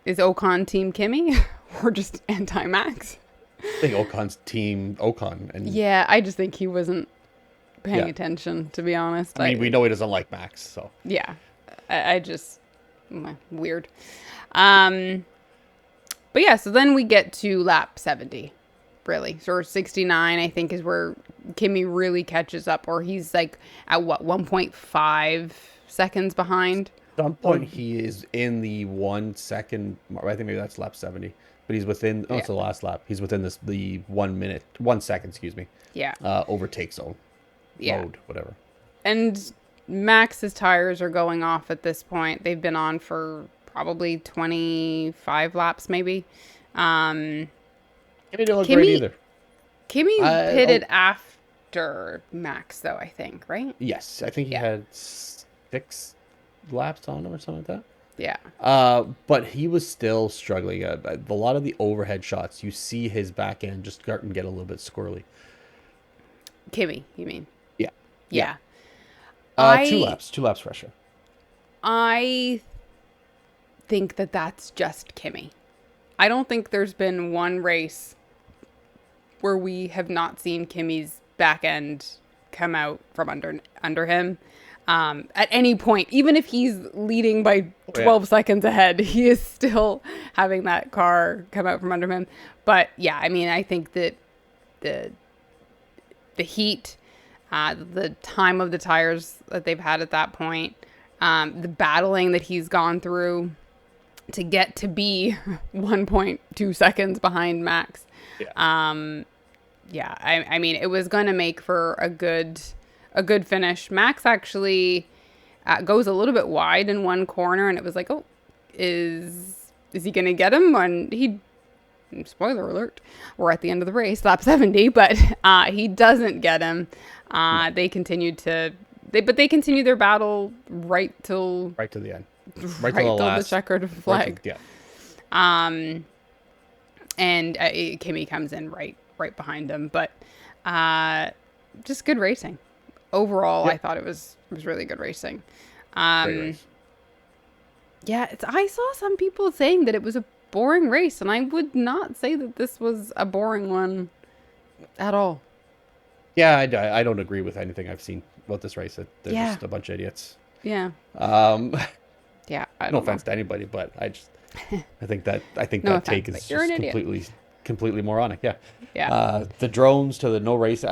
Ocon team Kimi or just anti-Max? I think Ocon's team Ocon. And yeah, I just think he wasn't paying attention, to be honest. I mean, we know he doesn't like Max, so. Yeah. I just, weird. But yeah, so then we get to lap 70. Really, so 69, I think, is where Kimi really catches up, or he's like at 1.5 seconds behind. At some point, he is in the 1 second. I think maybe that's lap 70, but he's within. Oh, it's the last lap. He's within the 1 second. Excuse me. Yeah. Overtake zone. Yeah. Mode, whatever. And Max's tires are going off at this point. They've been on for probably 25 laps, maybe. Kimi didn't look great either. Kimi pitted after Max, though, I think, right? Yes, I think he had 6 laps on him or something like that. Yeah. But he was still struggling. A lot of the overhead shots, you see his back end just start and get a little bit squirrely. Kimi, you mean? Yeah. Yeah. 2 laps fresher. I think that's just Kimi. I don't think there's been one race where we have not seen Kimi's back end come out from under him at any point. Even if he's leading by 12 seconds ahead, he is still having that car come out from under him. But yeah, I mean, I think that the heat, the time of the tires that they've had at that point, the battling that he's gone through to get to be 1.2 seconds behind Max. Yeah. I mean, it was going to make for a good finish. Max actually goes a little bit wide in one corner, and it was like, oh, is he going to get him? And spoiler alert, we're at the end of the race, lap 70, but he doesn't get him. They continued their battle right to the end. Right till the checkered flag. And Kimi comes in right behind him, but just good racing. overall, I Yep. thought it was really good racing. Great Um, race. yeah, I saw some people saying that it was a boring race, and I would not say that this was a boring one at all. Yeah, I don't agree with anything I've seen about this race. They're Yeah, just a bunch of idiots. yeah, Um, yeah. I no don't know. offense to anybody, but I think No that offense, take is but you're an just idiot. completely moronic. Yeah. Yeah, The drones to the no race.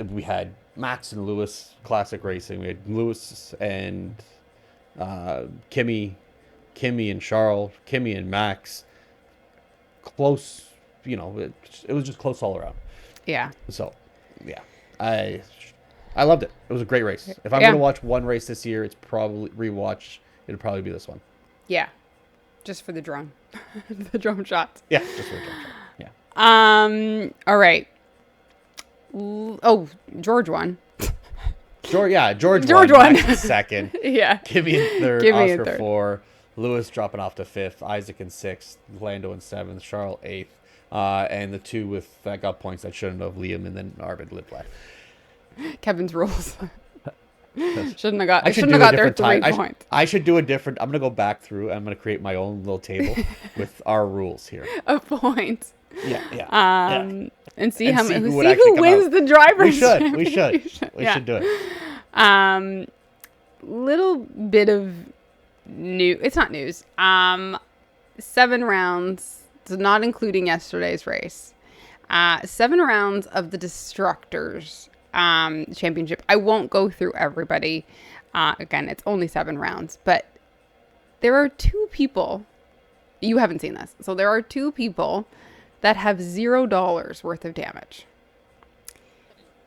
We had Max and Lewis classic racing. We had Lewis and Kimmy, Kimmy and Charles, Kimmy and Max. Close, it was just close all around. yeah, So, yeah, I I loved it. It was a great race. If I'm yeah, gonna watch one race this year, it's probably rewatch. It'd probably be this one. yeah. Just for the drone, the drone shots. Yeah, just for a jump shot. Yeah. All right. Oh, George won. George George won. won. Max in second. Yeah. Kimmy in third. Give me a Oscar third. four. Lewis dropping off to fifth. Isaac in sixth. Lando in seventh. Charles eighth. And the two that got points that shouldn't have, Liam and then Arvid Lipley. Kevin's rules. Shouldn't have got. I should Shouldn't do have a got their different 3 time. points I should do a different. I'm gonna go back through. I'm gonna create my own little table with our rules here. of points. Yeah, yeah. And see And how see many, who would see actually who come wins out. the drivers. We should. Championship. We Yeah. should do it. Little bit of new. It's not news. 7 rounds, so not including yesterday's race. 7 rounds of the Destructors Championship. I won't go through everybody. Again, it's only 7 rounds, but there are 2 people. You haven't seen this, so there are 2 people that have $0 worth of damage.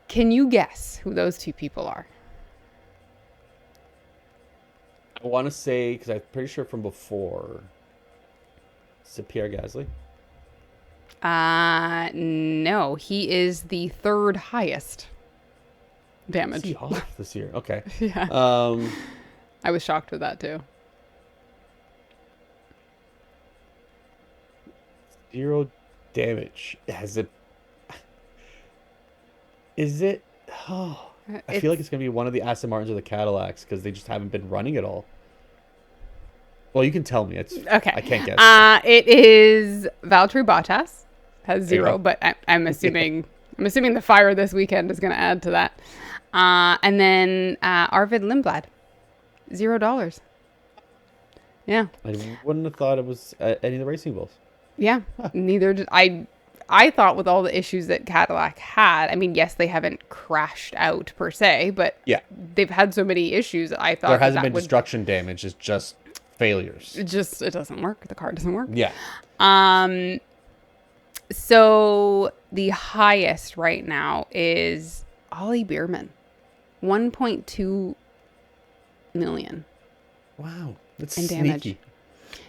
Can you guess who those 2 people are? I want to say because I'm pretty sure from before. Is it Pierre Gasly? No, he is the 3rd highest Is damage. he off this year? Okay. Yeah, Um, I was shocked with that too. 0 damage. Has it? Is it? Oh, I feel like it's gonna be one of the Aston Martins or the Cadillacs because they just haven't been running at all. Well, you can tell me. It's Okay. I can't guess. It is Valtteri Bottas has There you 0, go. but I'm assuming the fire this weekend is going to add to that. And then Arvid Lindblad, $0. Yeah, I wouldn't have thought it was any of the racing bulls. yeah. Neither did I. I thought with all the issues that Cadillac had, I mean, yes, they haven't crashed out per se, but Yeah, they've had so many issues. I thought there hasn't that been would destruction damage. It's just failures. it doesn't work. The car doesn't work. Yeah. So the highest right now is Ollie Bierman, 1.2 million Wow, that's in damage. sneaky.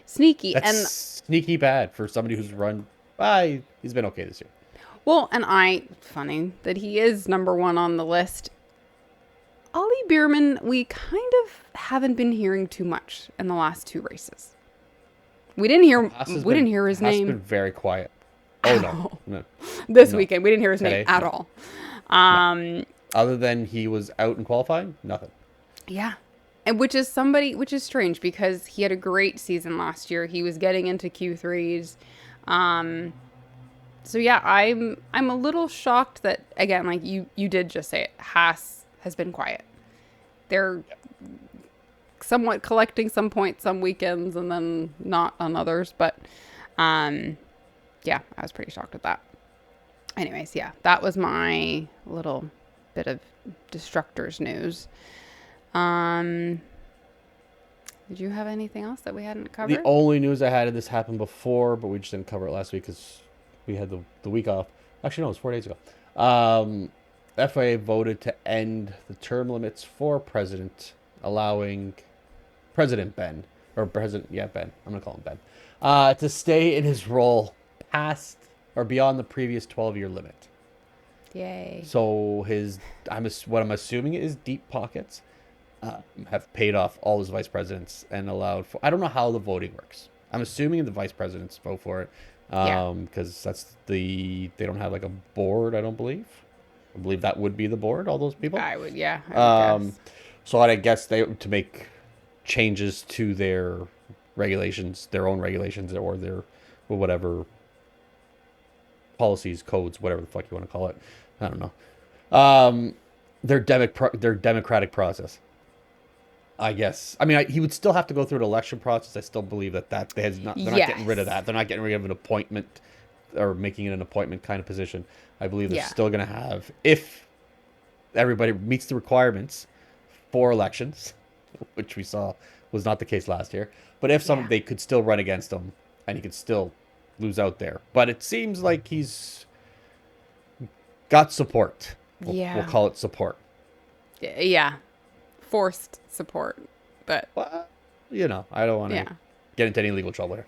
Sneaky. That's And sneaky bad for somebody who's run. He's been okay this year. well, and funny that he is number 1 on the list. Ollie Bierman, we kind of haven't been hearing too much in the last 2 races. We didn't hear his Haas has name been very quiet. Oh no, no. this no. weekend. We didn't hear his Today, name at no. all. Other than he was out in qualifying, nothing. Yeah. And which is strange because he had a great season last year. He was getting into Q3s. So yeah, I'm a little shocked that, again, like you did just say it, Haas has been quiet. They're somewhat collecting some points some weekends and then not on others, but yeah, I was pretty shocked at that. Anyways, yeah, that was my little bit of Destructors news. Did you have anything else that we hadn't covered? The only news I had of this happened before, but we just didn't cover it last week because we had the week off. Actually, no, it was 4 days ago. FIA voted to end the term limits for president, allowing President Ben, Ben, I'm going to call him Ben, to stay in his role past or beyond the previous 12-year limit. Yay. So what I'm assuming is deep pockets have paid off all his vice presidents and allowed for, I don't know how the voting works. I'm assuming the vice presidents vote for it Yeah. because they don't have like a board, I don't believe. I believe that would be the board, all those people. I would guess. So I guess they to make changes to their regulations, their own regulations, or their whatever policies, codes, whatever the fuck you want to call it. I don't know. Their democratic process. I guess. I mean, he would still have to go through an election process. I still believe that they're not getting rid of that. They're not getting rid of an appointment or making it an appointment kind of position. I believe they're still going to have, if everybody meets the requirements for elections, which we saw was not the case last year. But if they could still run against him, and he could still lose out there. But it seems like he's got support. We'll call it support. Yeah. Forced support. But, well, I don't want to get into any legal trouble here.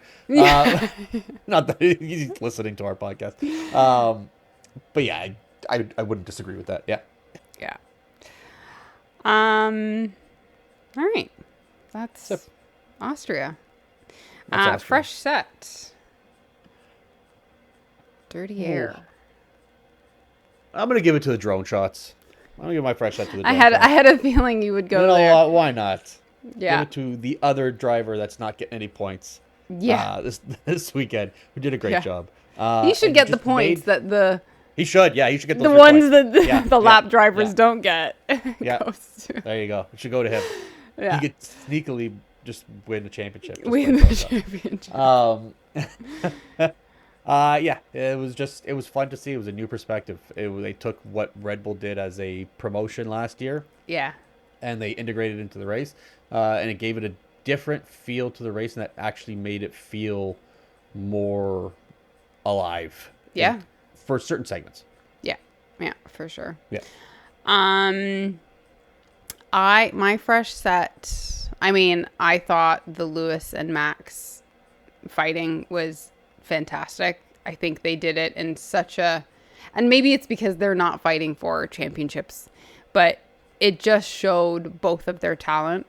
Not that he's listening to our podcast. But yeah, I wouldn't disagree with that. Yeah. Yeah. All right. That's Austria. Fresh set. Dirty air. I'm gonna give it to the drone shots. I'm gonna give my fresh set to the drone I had a feeling you would go there. Why not? Yeah. Give it to the other driver that's not getting any points. Yeah. This weekend, who did a great job. He should get the points that the. He should. Yeah, he should get the ones that the lap drivers yeah. don't get. Yeah. There you go. It should go to him. Yeah. He could sneakily just win the championship. Win the championship. Yeah, it was fun to see. It was a new perspective. They took what Red Bull did as a promotion last year. Yeah. And they integrated it into the race. And it gave it a different feel to the race, and that actually made it feel more alive. Yeah. For certain segments. Yeah. Yeah, for sure. Yeah. My fresh set, I thought the Lewis and Max fighting was fantastic. I think they did it in and maybe it's because they're not fighting for championships, but it just showed both of their talent.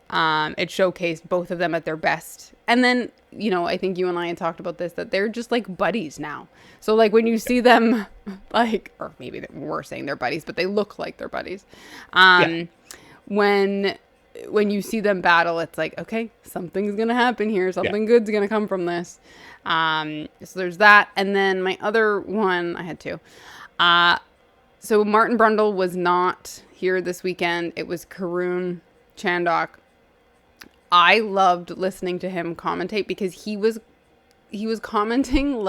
It showcased both of them at their best. And then, I think you and I had talked about this, that they're just like buddies now. So like when you see them or maybe we're saying they're buddies, but they look like they're buddies. When you see them battle, it's like, okay, something's going to happen here. Something good's going to come from this. So there's that. And then my other one, I had two. So Martin Brundle was not here this weekend. It was Karun Chandok. I loved listening to him commentate because he was commenting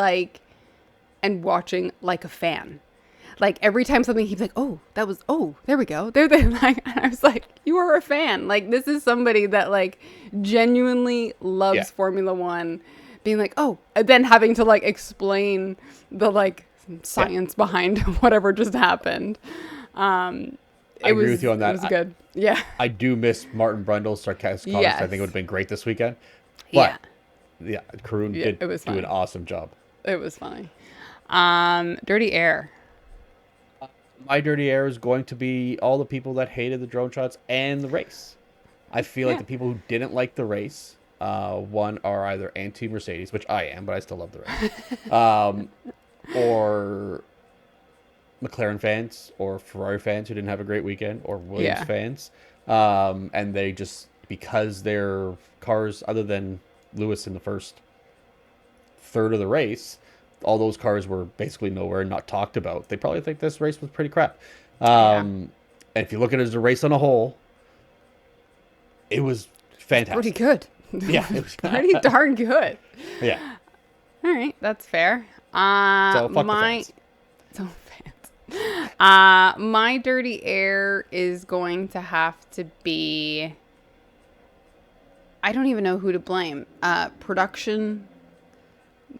and watching like a fan. Like every time something, he'd be like, there we go. There. And I was like, you are a fan. Like this is somebody that genuinely loves Formula One, being like, and then having to explain the science behind whatever just happened. I agree with you on that. It was good. Yeah. I do miss Martin Brundle's sarcastic comments. Yes. I think it would have been great this weekend. But Karun did do an awesome job. It was funny. Dirty air. My dirty air is going to be all the people that hated the drone shots and the race. I feel like the people who didn't like the race, one are either anti-Mercedes, which I am, but I still love the race, or McLaren fans or Ferrari fans who didn't have a great weekend, or Williams fans. And they just, because their cars, other than Lewis in the first third of the race, all those cars were basically nowhere and not talked about. They probably think this race was pretty crap. And if you look at it as a race on a whole, it was fantastic. Pretty good. Yeah. It was pretty darn good. Yeah. All right. That's fair. So fuck the fans. My dirty air is going to have to be, I don't even know who to blame. Production.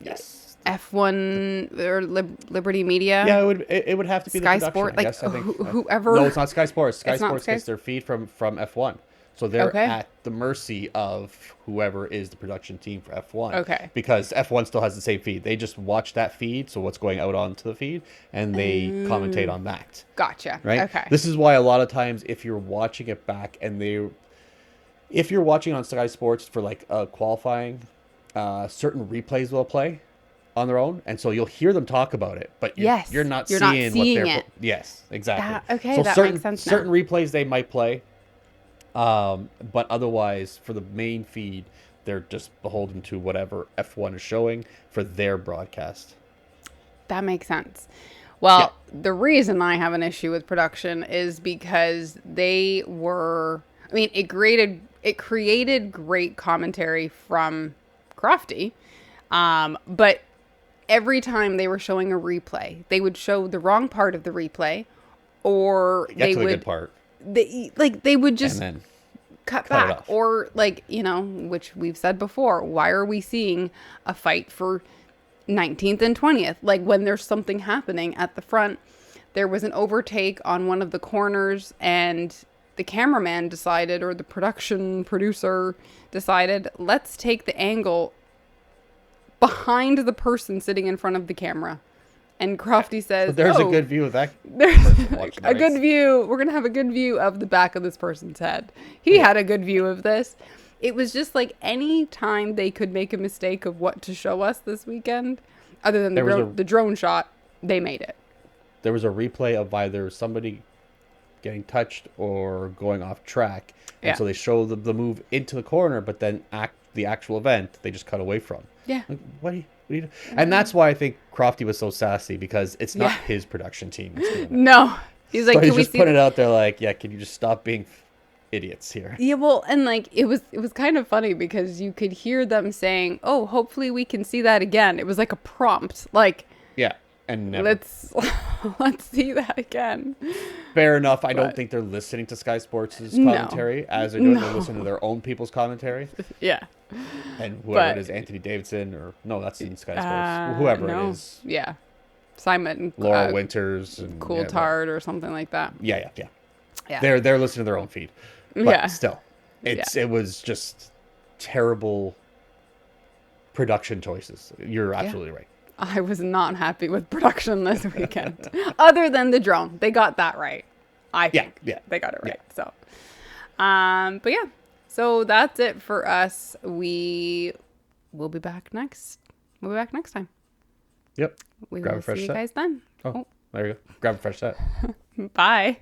Yes. F1 or Liberty Media. Yeah, it would have to be Sky the Sport, I think. Whoever. No, it's not Sky Sports. Sky Sports gets their feed from F1. So they're at the mercy of whoever is the production team for F1. Okay. Because F1 still has the same feed. They just watch that feed, so what's going out onto the feed, and they commentate on that. Gotcha. Right? Okay. This is why a lot of times if you're watching it back if you're watching on Sky Sports for qualifying, certain replays will play. on their own, and so you'll hear them talk about it, but Yes, you're not you're not seeing what seeing they're. it. Yes, exactly. Okay, So that certain makes sense certain now. replays they might play, but otherwise for the main feed, they're just beholden to whatever F1 is showing for their broadcast. That makes sense. Yeah, Well, the reason I have an issue with production is because they were. I mean, it created great commentary from Crofty, but every time they were showing a replay, they would show the wrong part of the replay, or get they to the good would part, they would and just then cut cut it back, off. or which we've said before, why are we seeing a fight for 19th and 20th, like when there's something happening at the front? There was an overtake on one of the corners, and the cameraman decided, or the production producer decided, let's take the angle behind the person sitting in front of the camera. And Crofty So says, there's a oh, good view of that there's person watching the a good race. view. We're going to have a good view of the back of this person's head. He had a good view of this. It was just like any time they could make a mistake of what to show us this weekend, other than the drone shot, they made it. There was a replay of either somebody getting touched or going off track, and so they show the move into the corner, but then the actual event they just cut away from. Yeah. Like, what do you do? And that's why I think Crofty was so sassy, because it's not his production team that's doing it. No. He's like, So can he's we just see put it out there like, yeah, can you just stop being idiots here? Yeah, well, and like it was kind of funny because you could hear them saying, "Oh, hopefully we can see that again." It was like a prompt, like, Yeah, and never. let's see that again. Fair enough. I don't But- think they're listening to Sky Sports' No. commentary as they're doing. They're listening to their own people's commentary. Yeah. And whoever But- it is, Anthony Davidson, or no, that's in Sky Sports. Whoever no. it is, Yeah. Simon Laura Winters and Coulthard or something like that. Yeah. Yeah. They're listening to their own feed. But Yeah. still, it was just terrible production choices. You're absolutely right. I was not happy with production this weekend. Other than the drone. They got that right. I think. Yeah. They got it right. So but yeah. So that's it for us. We'll be back next. We'll be back next time. Yep. We Grab will a fresh see you set. guys then. Oh, there you go. Grab a fresh set. Bye.